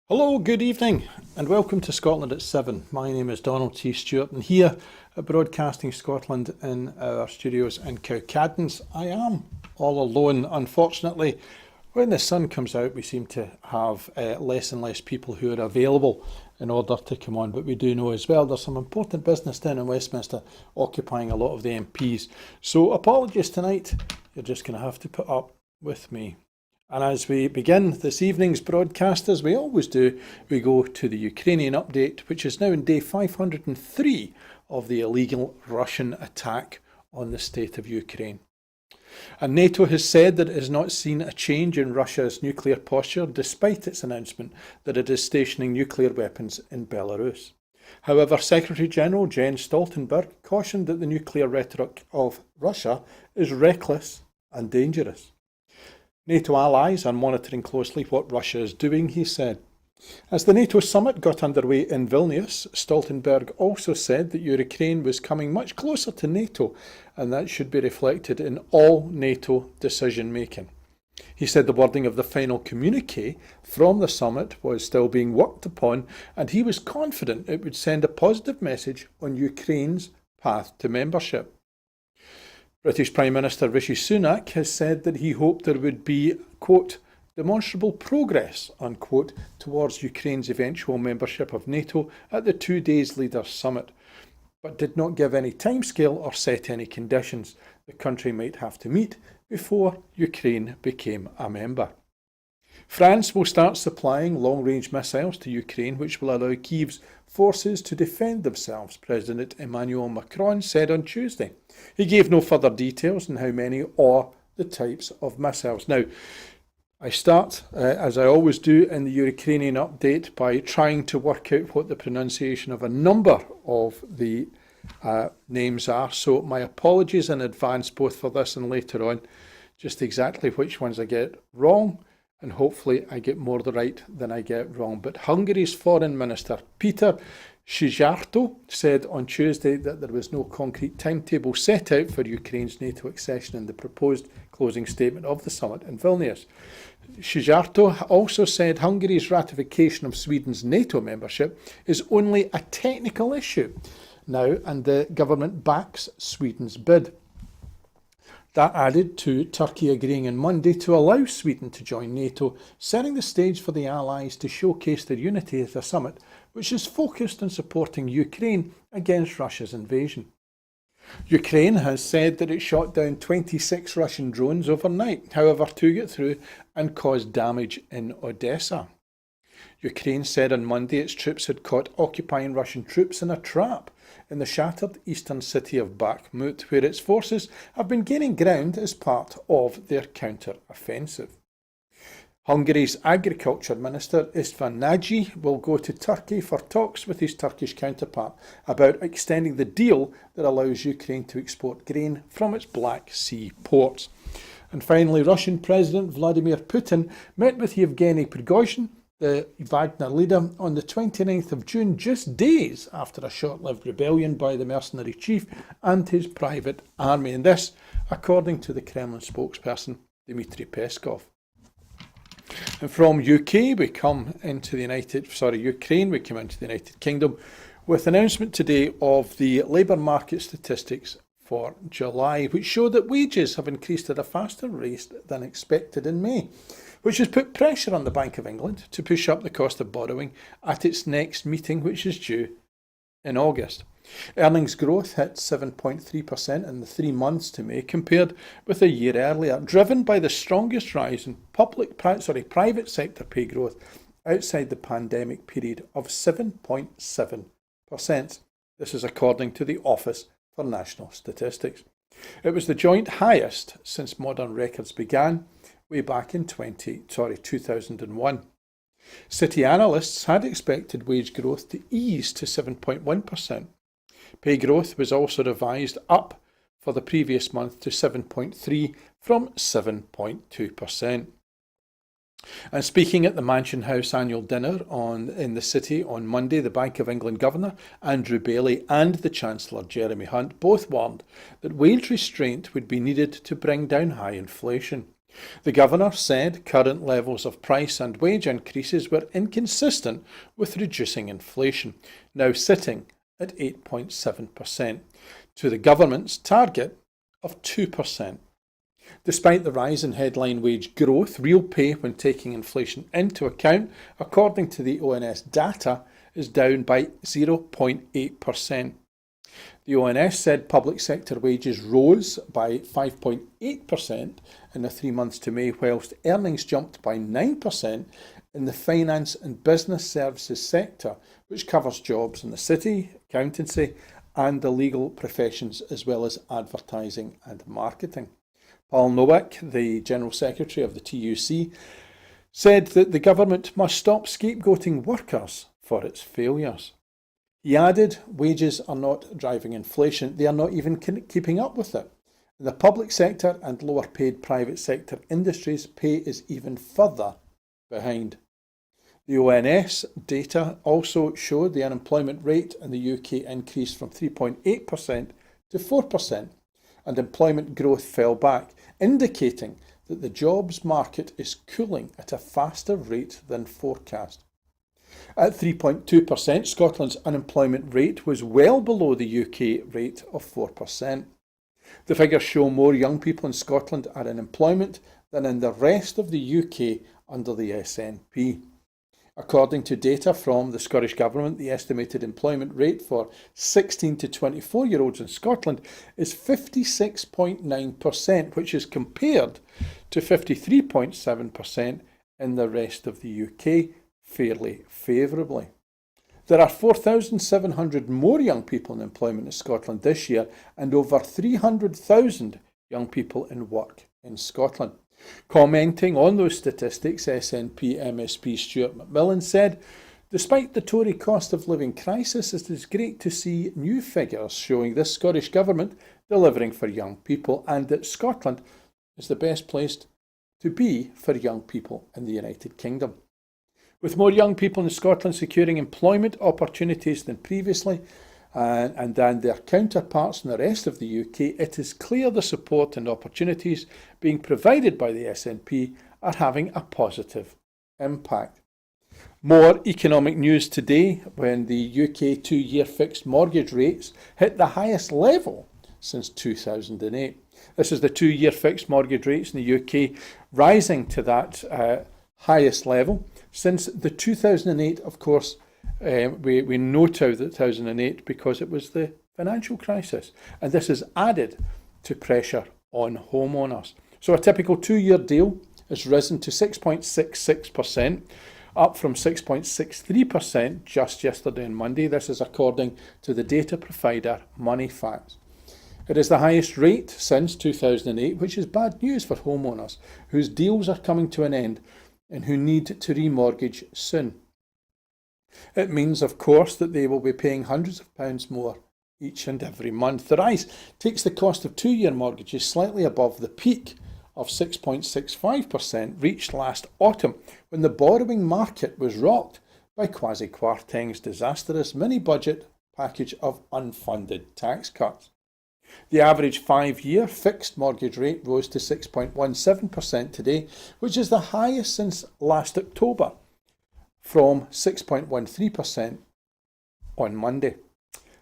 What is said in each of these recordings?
Hello, good evening, and welcome to Scotland at 7. My name is Donald C Stewart, and here at Broadcasting Scotland in our studios in Cowcaddens, I am all alone. Unfortunately, when the sun comes out, we seem to have less and less people who are available in order to come on. But we do know as well there's some important business down in Westminster occupying a lot of the MPs. So apologies tonight, you're just going to have to put up with me. And as we begin this evening's broadcast, as we always do, we go to the Ukrainian update, which is now in day 503 of the illegal Russian attack on the state of Ukraine. And NATO has said that it has not seen a change in Russia's nuclear posture, despite its announcement that it is stationing nuclear weapons in Belarus. However, Secretary-General Jens Stoltenberg cautioned that the nuclear rhetoric of Russia is reckless and dangerous. NATO allies are monitoring closely what Russia is doing, he said. As the NATO summit got underway in Vilnius, Stoltenberg also said that Ukraine was coming much closer to NATO, and that should be reflected in all NATO decision-making. He said the wording of the final communiqué from the summit was still being worked upon, and he was confident it would send a positive message on Ukraine's path to membership. British Prime Minister Rishi Sunak has said that he hoped there would be, quote, demonstrable progress, unquote, towards Ukraine's eventual membership of NATO at the 2 days leaders' summit, but did not give any timescale or set any conditions the country might have to meet before Ukraine became a member. France will start supplying long-range missiles to Ukraine, which will allow Kyiv's forces to defend themselves, President Emmanuel Macron said on Tuesday. He gave no further details on how many or the types of missiles. Now, I start, as I always do in the Ukrainian update, by trying to work out what the pronunciation of a number of the names are. So my apologies in advance, both for this and later on, just exactly which ones I get wrong. And hopefully I get more right than I get wrong. But Hungary's Foreign Minister, Peter Szijjártó, said on Tuesday that there was no concrete timetable set out for Ukraine's NATO accession in the proposed closing statement of the summit in Vilnius. Szijjártó also said Hungary's ratification of Sweden's NATO membership is only a technical issue now, and the government backs Sweden's bid. That added to Turkey agreeing on Monday to allow Sweden to join NATO, setting the stage for the allies to showcase their unity at a summit which is focused on supporting Ukraine against Russia's invasion. Ukraine has said that it shot down 26 Russian drones overnight, however, 2 got through and caused damage in Odessa. Ukraine said on Monday its troops had caught occupying Russian troops in a trap in the shattered eastern city of Bakhmut, where its forces have been gaining ground as part of their counter-offensive. Hungary's Agriculture Minister István Nagy will go to Turkey for talks with his Turkish counterpart about extending the deal that allows Ukraine to export grain from its Black Sea ports. And finally, Russian President Vladimir Putin met with Yevgeny Prigozhin, the Wagner leader, on the 29th of June, just days after a short-lived rebellion by the mercenary chief and his private army. And this, according to the Kremlin spokesperson, Dmitry Peskov. And from Ukraine, we come into the United Kingdom with announcement today of the labour market statistics for July, which show that wages have increased at a faster rate than expected in May, which has put pressure on the Bank of England to push up the cost of borrowing at its next meeting, which is due in August. Earnings growth hit 7.3% in the 3 months to May, compared with a year earlier, driven by the strongest rise in private sector pay growth outside the pandemic period of 7.7%. This is according to the Office for National Statistics. It was the joint highest since modern records began, way back in 2001. City analysts had expected wage growth to ease to 7.1%. Pay growth was also revised up for the previous month to 7.3% from 7.2%. And speaking at the Mansion House annual dinner in the City on Monday, the Bank of England Governor Andrew Bailey and the Chancellor Jeremy Hunt both warned that wage restraint would be needed to bring down high inflation. The Governor said current levels of price and wage increases were inconsistent with reducing inflation, now sitting at 8.7%, to the government's target of 2%. Despite the rise in headline wage growth, real pay when taking inflation into account, according to the ONS data, is down by 0.8%. The ONS said public sector wages rose by 5.8% in the 3 months to May, whilst earnings jumped by 9% in the finance and business services sector, which covers jobs in the city, accountancy and the legal professions, as well as advertising and marketing. Paul Nowick, the General Secretary of the TUC, said that the government must stop scapegoating workers for its failures. He added, wages are not driving inflation, they are not even keeping up with it. In the public sector and lower paid private sector industries, pay is even further behind. The ONS data also showed the unemployment rate in the UK increased from 3.8% to 4%, and employment growth fell back, indicating that the jobs market is cooling at a faster rate than forecast. At 3.2%, Scotland's unemployment rate was well below the UK rate of 4%. The figures show more young people in Scotland are in employment than in the rest of the UK under the SNP. According to data from the Scottish Government, the estimated employment rate for 16 to 24-year-olds in Scotland is 56.9%, which is compared to 53.7% in the rest of the UK, fairly favourably. There are 4,700 more young people in employment in Scotland this year and over 300,000 young people in work in Scotland. Commenting on those statistics, SNP MSP Stuart McMillan said, despite the Tory cost of living crisis, it is great to see new figures showing this Scottish Government delivering for young people and that Scotland is the best place to be for young people in the United Kingdom. With more young people in Scotland securing employment opportunities than previously and than their counterparts in the rest of the UK, it is clear the support and opportunities being provided by the SNP are having a positive impact. More economic news today when the UK 2-year fixed mortgage rates hit the highest level since 2008. This is the 2-year fixed mortgage rates in the UK rising to that highest level since the 2008, of course. We know 2008 because it was the financial crisis, and this has added to pressure on homeowners. So a typical 2-year deal has risen to 6.66%, up from 6.63% just yesterday and Monday. This is according to the data provider Moneyfacts. It is the highest rate since 2008, which is bad news for homeowners whose deals are coming to an end and who need to remortgage soon. It means, of course, that they will be paying hundreds of pounds more each and every month. The rise takes the cost of 2-year mortgages slightly above the peak of 6.65% reached last autumn when the borrowing market was rocked by Kwasi Kwarteng's disastrous mini-budget package of unfunded tax cuts. The average 5-year fixed mortgage rate rose to 6.17% today, which is the highest since last October, from 6.13% on Monday.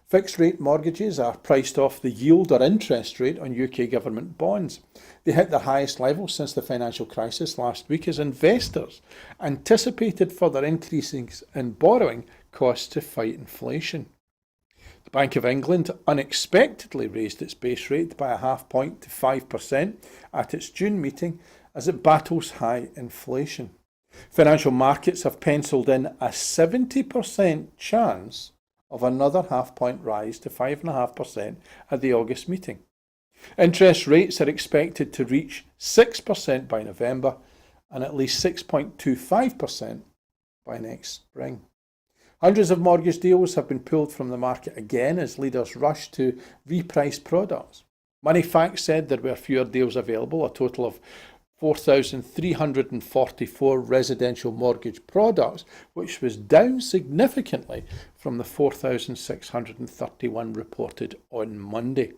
Fixed rate mortgages are priced off the yield or interest rate on UK government bonds. They hit their highest level since the financial crisis last week as investors anticipated further increases in borrowing costs to fight inflation. The Bank of England unexpectedly raised its base rate by a half point to 5% at its June meeting as it battles high inflation. Financial markets have penciled in a 70% chance of another half-point rise to 5.5% at the August meeting. Interest rates are expected to reach 6% by November and at least 6.25% by next spring. Hundreds of mortgage deals have been pulled from the market again as leaders rush to reprice products. Moneyfacts said there were fewer deals available, a total of 4,344 residential mortgage products, which was down significantly from the 4,631 reported on Monday.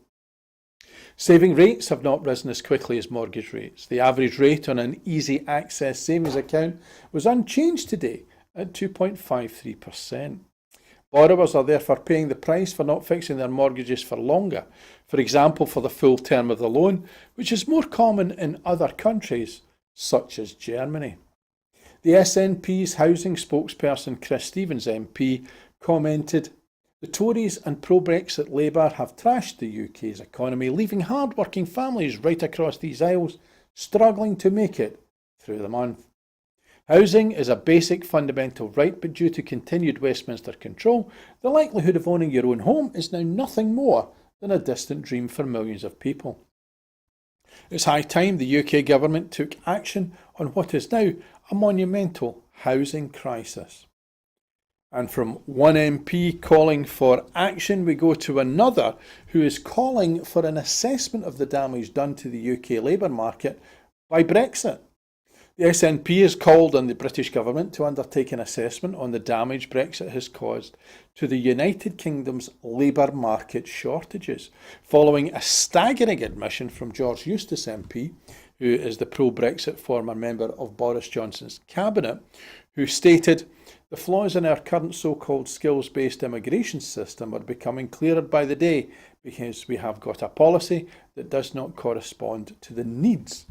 Saving rates have not risen as quickly as mortgage rates. The average rate on an easy access savings account was unchanged today at 2.53%. Borrowers are therefore paying the price for not fixing their mortgages for longer, for example for the full term of the loan, which is more common in other countries such as Germany. The SNP's housing spokesperson Chris Stevens MP commented, "The Tories and pro-Brexit Labour have trashed the UK's economy, leaving hard-working families right across these aisles struggling to make it through the month. Housing is a basic fundamental right, but due to continued Westminster control, the likelihood of owning your own home is now nothing more than a distant dream for millions of people. It's high time the UK government took action on what is now a monumental housing crisis." And from one MP calling for action, we go to another who is calling for an assessment of the damage done to the UK labour market by Brexit. The SNP has called on the British government to undertake an assessment on the damage Brexit has caused to the United Kingdom's labour market shortages, following a staggering admission from George Eustace MP, who is the pro-Brexit former member of Boris Johnson's cabinet, who stated, "The flaws in our current so-called skills-based immigration system are becoming clearer by the day because we have got a policy that does not correspond to the needs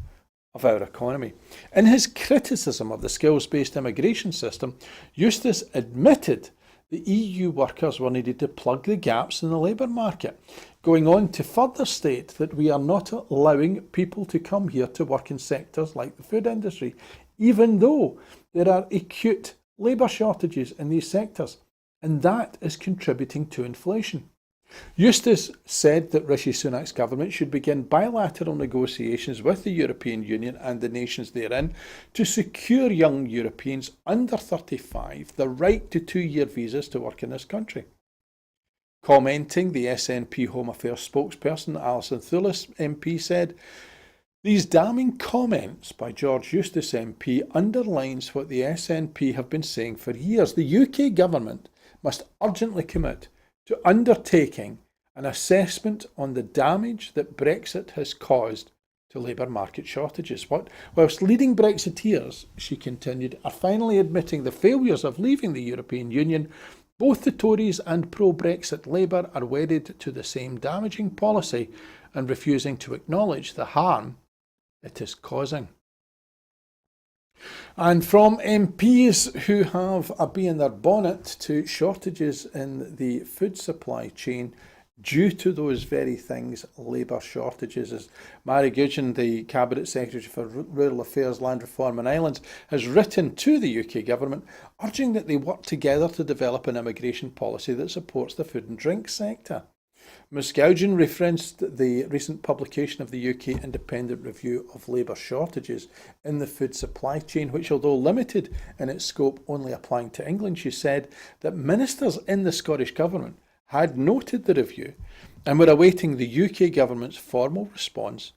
of our economy." In his criticism of the skills-based immigration system, Eustace admitted the EU workers were needed to plug the gaps in the labour market, going on to further state that we are not allowing people to come here to work in sectors like the food industry, even though there are acute labour shortages in these sectors, and that is contributing to inflation. Eustace said that Rishi Sunak's government should begin bilateral negotiations with the European Union and the nations therein to secure young Europeans under 35 the right to 2-year visas to work in this country. Commenting, the SNP Home Affairs spokesperson Alison Thewlis MP said, "These damning comments by George Eustace MP underlines what the SNP have been saying for years. The UK government must urgently commit to undertaking an assessment on the damage that Brexit has caused to labour market shortages." Whilst leading Brexiteers, she continued, are finally admitting the failures of leaving the European Union, both the Tories and pro-Brexit Labour are wedded to the same damaging policy and refusing to acknowledge the harm it is causing. And from MPs who have a bee in their bonnet to shortages in the food supply chain due to those very things, labour shortages, as Mary Gudgeon, the Cabinet Secretary for Rural Affairs, Land Reform and Islands, has written to the UK government urging that they work together to develop an immigration policy that supports the food and drink sector. Ms Gudgeon referenced the recent publication of the UK Independent Review of Labour Shortages in the food supply chain, which, although limited in its scope only applying to England, she said that ministers in the Scottish Government had noted the review and were awaiting the UK Government's formal response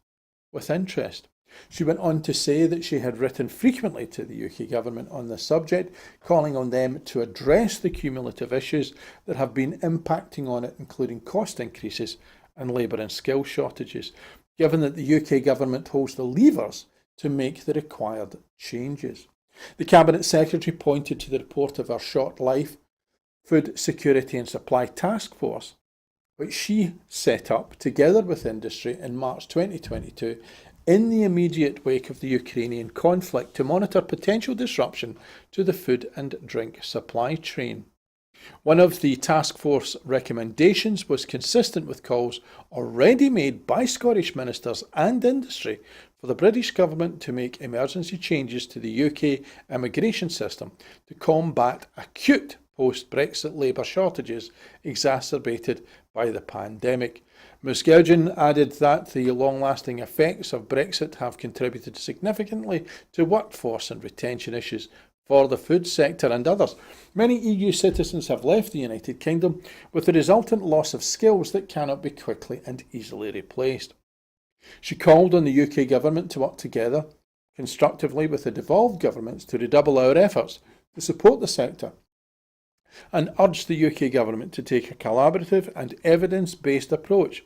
with interest. She went on to say that she had written frequently to the UK Government on this subject, calling on them to address the cumulative issues that have been impacting on it, including cost increases and labour and skill shortages, given that the UK Government holds the levers to make the required changes. The Cabinet Secretary pointed to the report of our Short Life Food Security and Supply Task Force, which she set up together with industry in March 2022 in the immediate wake of the Ukrainian conflict to monitor potential disruption to the food and drink supply chain. One of the task force recommendations was consistent with calls already made by Scottish ministers and industry for the British government to make emergency changes to the UK immigration system to combat acute post-Brexit labour shortages exacerbated by the pandemic. Ms Gudgeon added that the long-lasting effects of Brexit have contributed significantly to workforce and retention issues for the food sector and others. Many EU citizens have left the United Kingdom with the resultant loss of skills that cannot be quickly and easily replaced. She called on the UK government to work together constructively with the devolved governments to redouble our efforts to support the sector and urged the UK government to take a collaborative and evidence-based approach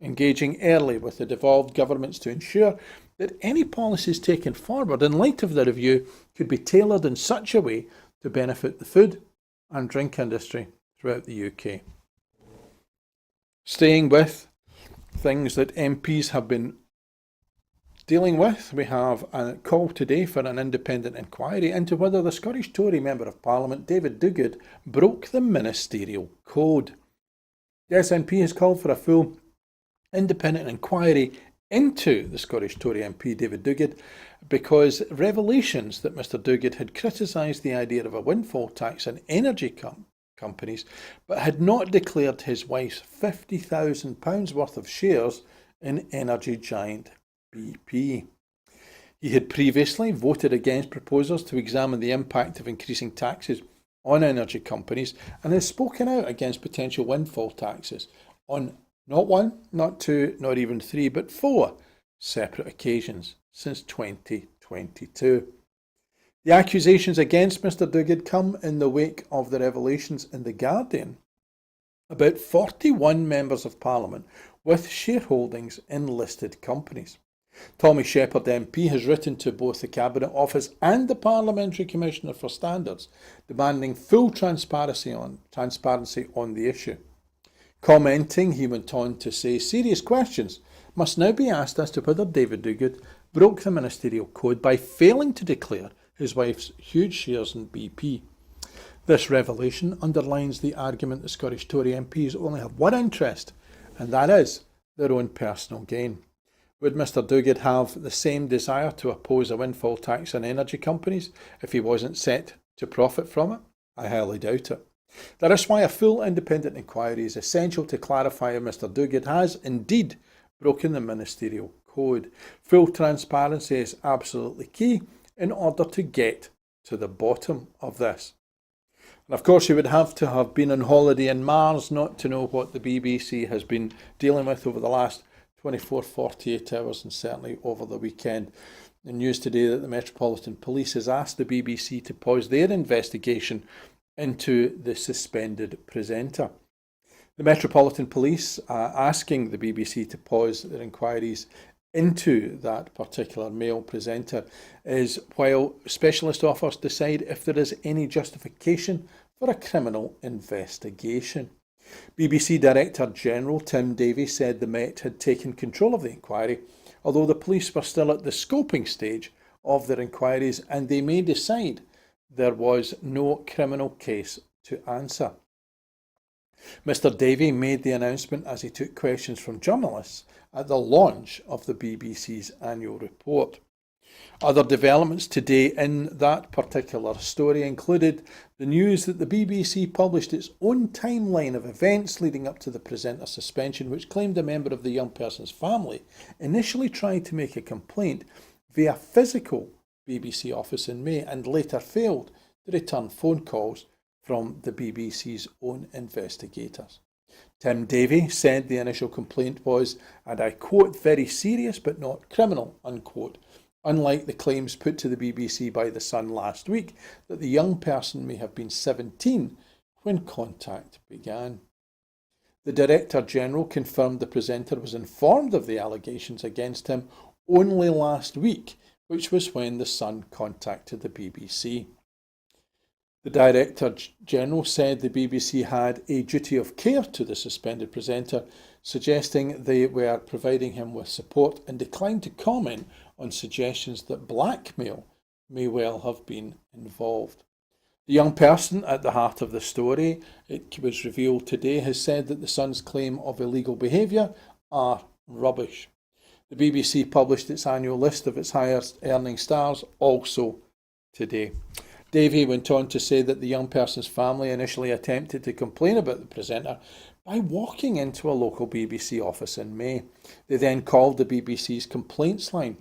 engaging early with the devolved governments to ensure that any policies taken forward in light of the review could be tailored in such a way to benefit the food and drink industry throughout the UK. Staying with things that MPs have been dealing with, we have a call today for an independent inquiry into whether the Scottish Tory Member of Parliament, David Duguid, broke the ministerial code. The SNP has called for a full independent inquiry into the Scottish Tory MP David Duguid because revelations that Mr Duguid had criticised the idea of a windfall tax on energy companies but had not declared his wife's £50,000 worth of shares in energy giant BP. He had previously voted against proposals to examine the impact of increasing taxes on energy companies and has spoken out against potential windfall taxes on not one, not two, not even three, but 4 separate occasions since 2022. The accusations against Mr Duguid come in the wake of the revelations in The Guardian about 41 members of Parliament with shareholdings in listed companies. Tommy Shepherd MP has written to both the Cabinet Office and the Parliamentary Commissioner for Standards, demanding full transparency on the issue. Commenting, he went on to say serious questions must now be asked as to whether David Duguid broke the ministerial code by failing to declare his wife's huge shares in BP. This revelation underlines the argument that Scottish Tory MPs only have one interest, and that is their own personal gain. Would Mr Duguid have the same desire to oppose a windfall tax on energy companies if he wasn't set to profit from it? I highly doubt it. That is why a full independent inquiry is essential to clarify if Mr Duguid has indeed broken the ministerial code. Full transparency is absolutely key in order to get to the bottom of this. And of course you would have to have been on holiday in Mars not to know what the BBC has been dealing with over the last 48 hours and certainly over the weekend. The news today that the Metropolitan Police has asked the BBC to pause their investigation into the suspended presenter. The Metropolitan Police are asking the BBC to pause their inquiries into that particular male presenter is while specialist officers decide if there is any justification for a criminal investigation. BBC Director General Tim Davie said the Met had taken control of the inquiry, although the police were still at the scoping stage of their inquiries and they may decide there was no criminal case to answer. Mr Davie made the announcement as he took questions from journalists at the launch of the BBC's annual report. Other developments today in that particular story included the news that the BBC published its own timeline of events leading up to the presenter suspension, which claimed a member of the young person's family initially tried to make a complaint via physical BBC office in May and later failed to return phone calls from the BBC's own investigators. Tim Davie said the initial complaint was, and I quote, very serious but not criminal, unquote, unlike the claims put to the BBC by The Sun last week that the young person may have been 17 when contact began. The Director General confirmed the presenter was informed of the allegations against him only last week, which was when The Sun contacted the BBC. The Director General said the BBC had a duty of care to the suspended presenter, suggesting they were providing him with support and declined to comment on suggestions that blackmail may well have been involved. The young person at the heart of the story, it was revealed today, has said that the Sun's claim of illegal behaviour are rubbish. The BBC published its annual list of its highest earning stars also today. Davie went on to say that the young person's family initially attempted to complain about the presenter by walking into a local BBC office in May. They then called the BBC's complaints line.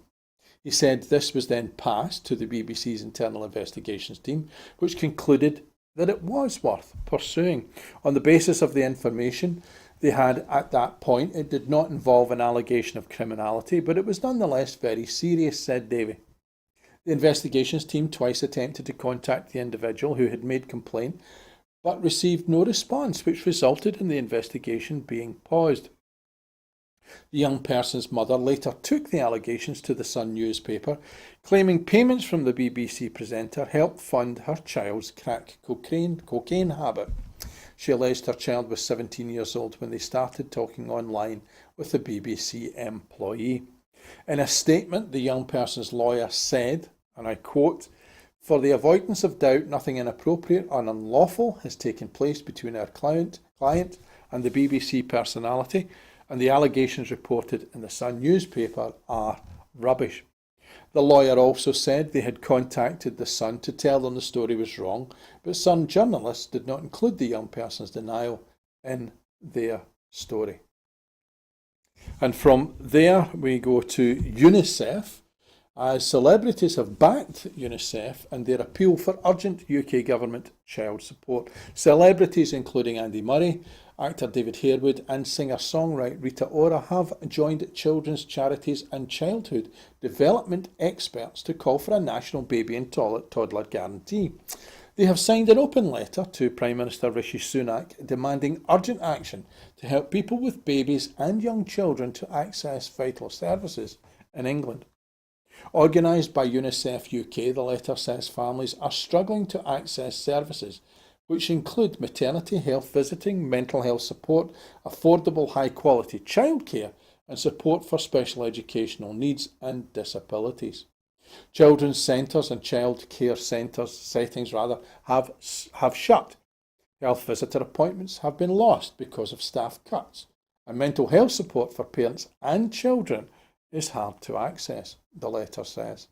He said this was then passed to the BBC's internal investigations team, which concluded that it was worth pursuing. On the basis of the information they had at that point, it did not involve an allegation of criminality, but it was nonetheless very serious, said Davie. The investigations team twice attempted to contact the individual who had made complaint, but received no response, which resulted in the investigation being paused. The young person's mother later took the allegations to the Sun newspaper, claiming payments from the BBC presenter helped fund her child's crack cocaine habit. She alleged her child was 17 years old when they started talking online with the BBC employee. In a statement, the young person's lawyer said, and I quote, "For the avoidance of doubt, nothing inappropriate or unlawful has taken place between our client and the BBC personality, and the allegations reported in the Sun newspaper are rubbish." The lawyer also said they had contacted the Sun to tell them the story was wrong, but Sun journalists did not include the young person's denial in their story. And from there we go to UNICEF, as celebrities have backed UNICEF and their appeal for urgent UK government child support. Celebrities including Andy Murray, actor David Harewood and singer-songwriter Rita Ora have joined children's charities and childhood development experts to call for a national baby and toddler guarantee. They have signed an open letter to Prime Minister Rishi Sunak demanding urgent action to help people with babies and young children to access vital services in England. Organised by UNICEF UK, the letter says families are struggling to access services which include maternity health visiting, mental health support, affordable high-quality childcare and support for special educational needs and disabilities. Children's centres and child care settings have shut. Health visitor appointments have been lost because of staff cuts, and mental health support for parents and children is hard to access, the letter says.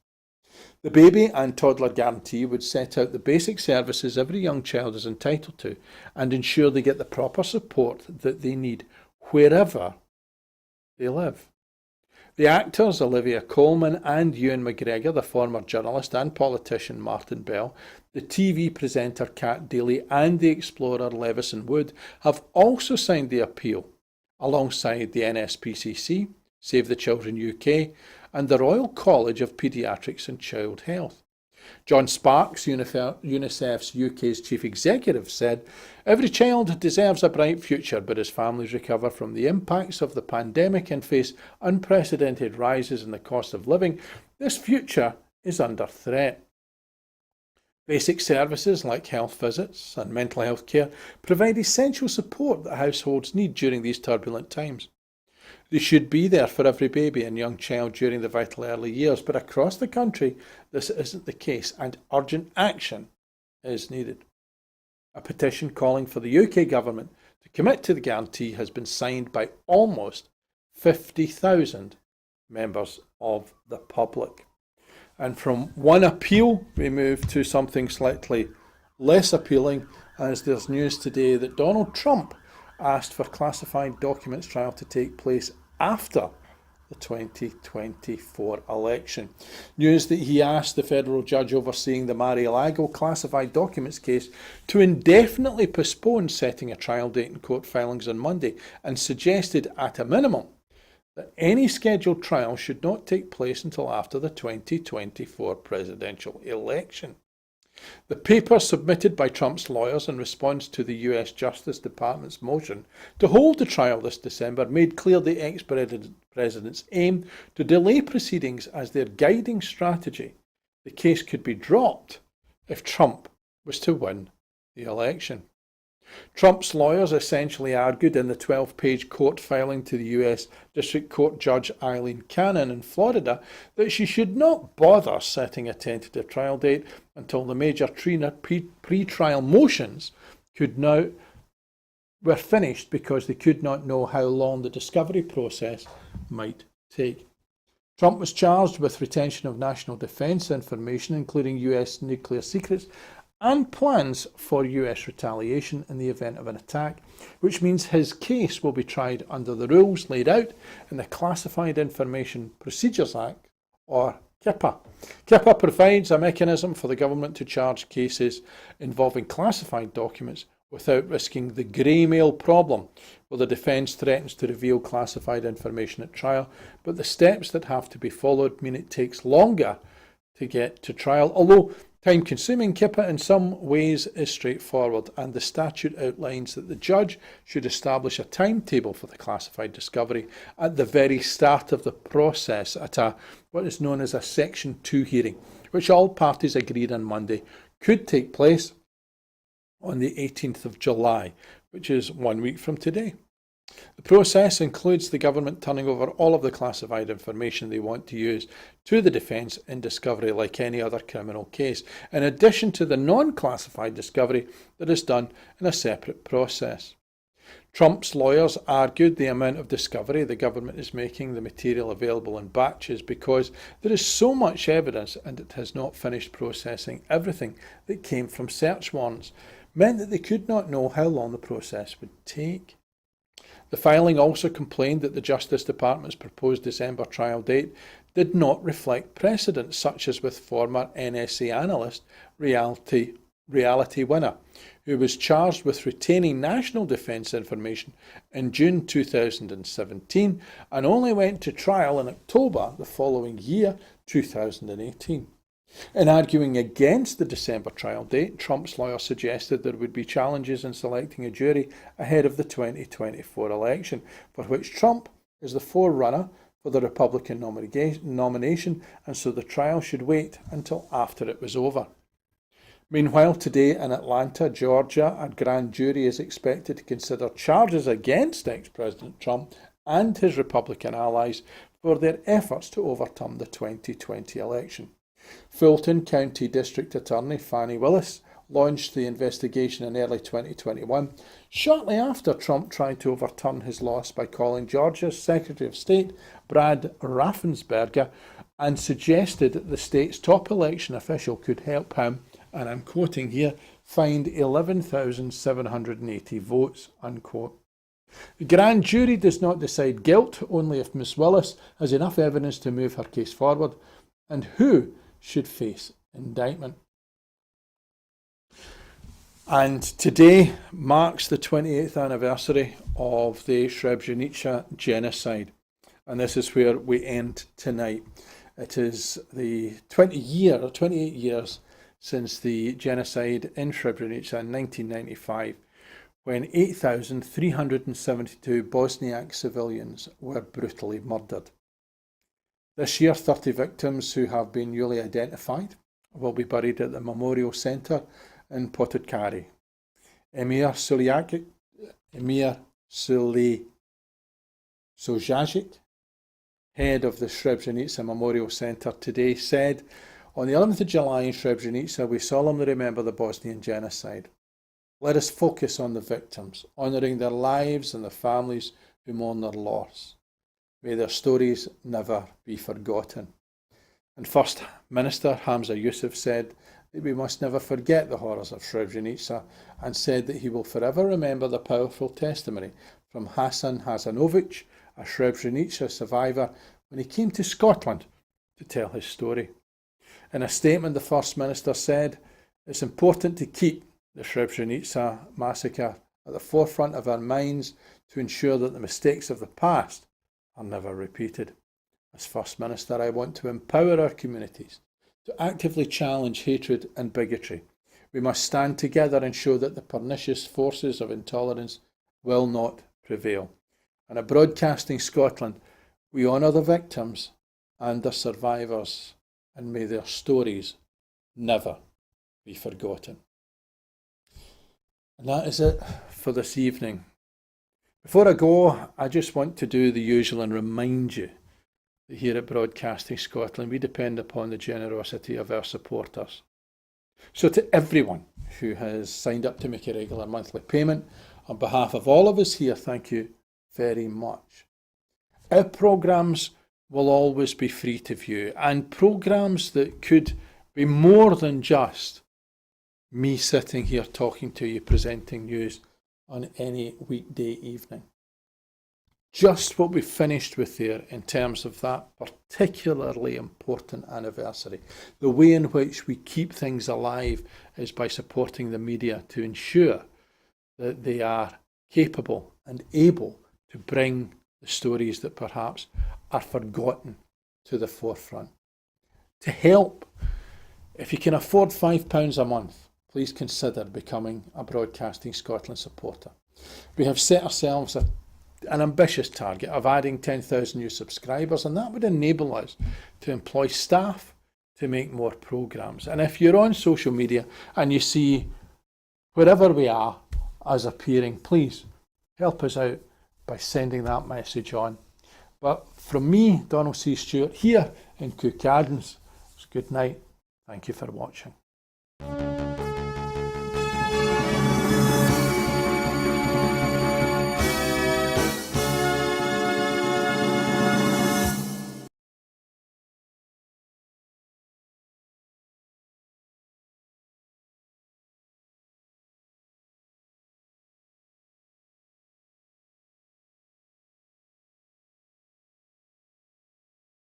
The baby and toddler guarantee would set out the basic services every young child is entitled to and ensure they get the proper support that they need wherever they live. The actors Olivia Colman and Ewan McGregor, the former journalist and politician Martin Bell, the TV presenter Kat Daly and the explorer Levison Wood have also signed the appeal, alongside the NSPCC, Save the Children UK and the Royal College of Paediatrics and Child Health. John Sparks, UNICEF's UK's chief executive, said, "Every child deserves a bright future, but as families recover from the impacts of the pandemic and face unprecedented rises in the cost of living, this future is under threat." Basic services like health visits and mental health care provide essential support that households need during these turbulent times. They should be there for every baby and young child during the vital early years, but across the country this isn't the case and urgent action is needed. A petition calling for the UK government to commit to the guarantee has been signed by almost 50,000 members of the public. And from one appeal we move to something slightly less appealing, as there's news today that Donald Trump asked for classified documents trial to take place after the 2024 election. News that he asked the federal judge overseeing the Mar-a-Lago classified documents case to indefinitely postpone setting a trial date in court filings on Monday, and suggested at a minimum that any scheduled trial should not take place until after the 2024 presidential election. The paper submitted by Trump's lawyers in response to the US Justice Department's motion to hold the trial this December made clear the ex-president's aim to delay proceedings as their guiding strategy. The case could be dropped if Trump was to win the election. Trump's lawyers essentially argued in the 12-page court filing to the US District Court Judge Eileen Cannon in Florida that she should not bother setting a tentative trial date until the major pre-trial motions were finished, because they could not know how long the discovery process might take. Trump was charged with retention of national defense information, including US nuclear secrets, and plans for US retaliation in the event of an attack, which means his case will be tried under the rules laid out in the Classified Information Procedures Act, or CIPA. CIPA provides a mechanism for the government to charge cases involving classified documents without risking the grey mail problem, where the defence threatens to reveal classified information at trial, but the steps that have to be followed mean it takes longer to get to trial, although Time-consuming, Kipper, in some ways is straightforward, and the statute outlines that the judge should establish a timetable for the classified discovery at the very start of the process at what is known as a Section 2 hearing, which all parties agreed on Monday could take place on the 18th of July, which is 1 week from today. The process includes the government turning over all of the classified information they want to use to the defence in discovery like any other criminal case, in addition to the non-classified discovery that is done in a separate process. Trump's lawyers argued the amount of discovery the government is making the material available in batches because there is so much evidence and it has not finished processing everything that came from search warrants, meant that they could not know how long the process would take. The filing also complained that the Justice Department's proposed December trial date did not reflect precedent, such as with former NSA analyst, reality winner, who was charged with retaining national defence information in June 2017 and only went to trial in October the following year, 2018. In arguing against the December trial date, Trump's lawyer suggested there would be challenges in selecting a jury ahead of the 2024 election, for which Trump is the forerunner for the Republican nomination, and so the trial should wait until after it was over. Meanwhile, today in Atlanta, Georgia, a grand jury is expected to consider charges against ex-President Trump and his Republican allies for their efforts to overturn the 2020 election. Fulton County District Attorney Fani Willis launched the investigation in early 2021, shortly after Trump tried to overturn his loss by calling Georgia's Secretary of State, Brad Raffensperger, and suggested that the state's top election official could help him, and I'm quoting here, find 11,780 votes, unquote. The grand jury does not decide guilt, only if Ms. Willis has enough evidence to move her case forward, and who should face indictment. And today marks the 28th anniversary of the Srebrenica genocide, and this is where we end tonight. It is the 28 years since the genocide in Srebrenica in 1995, when 8,372 Bosniak civilians were brutally murdered. This year, 30 victims who have been newly identified will be buried at the Memorial Centre in Potočari. Emir Suljagic, head of the Srebrenica Memorial Centre today, said, "On the 11th of July in Srebrenica, we solemnly remember the Bosnian genocide. Let us focus on the victims, honouring their lives and their families who mourn their loss. May their stories never be forgotten." And First Minister Hamza Yusuf said that we must never forget the horrors of Srebrenica, and said that he will forever remember the powerful testimony from Hasan Hasanovic, a Srebrenica survivor, when he came to Scotland to tell his story. In a statement, the First Minister said, "It's important to keep the Srebrenica massacre at the forefront of our minds to ensure that the mistakes of the past are never repeated. As First Minister, I want to empower our communities to actively challenge hatred and bigotry. We must stand together and show that the pernicious forces of intolerance will not prevail. And at Broadcasting Scotland, we honour the victims and their survivors, and may their stories never be forgotten." And that is it for this evening. Before I go, I just want to do the usual and remind you that here at Broadcasting Scotland, we depend upon the generosity of our supporters. So to everyone who has signed up to make a regular monthly payment, on behalf of all of us here, thank you very much. Our programmes will always be free to view, and programmes that could be more than just me sitting here talking to you, presenting news on any weekday evening. Just what we finished with there in terms of that particularly important anniversary. The way in which we keep things alive is by supporting the media to ensure that they are capable and able to bring the stories that perhaps are forgotten to the forefront. To help If you can afford £5 a month, please consider becoming a Broadcasting Scotland supporter. We have set ourselves an ambitious target of adding 10,000 new subscribers, and that would enable us to employ staff to make more programmes. And if you're on social media and you see wherever we are as appearing, please help us out by sending that message on. But from me, Donald C Stewart, here in Cookadens, it's good night. Thank you for watching.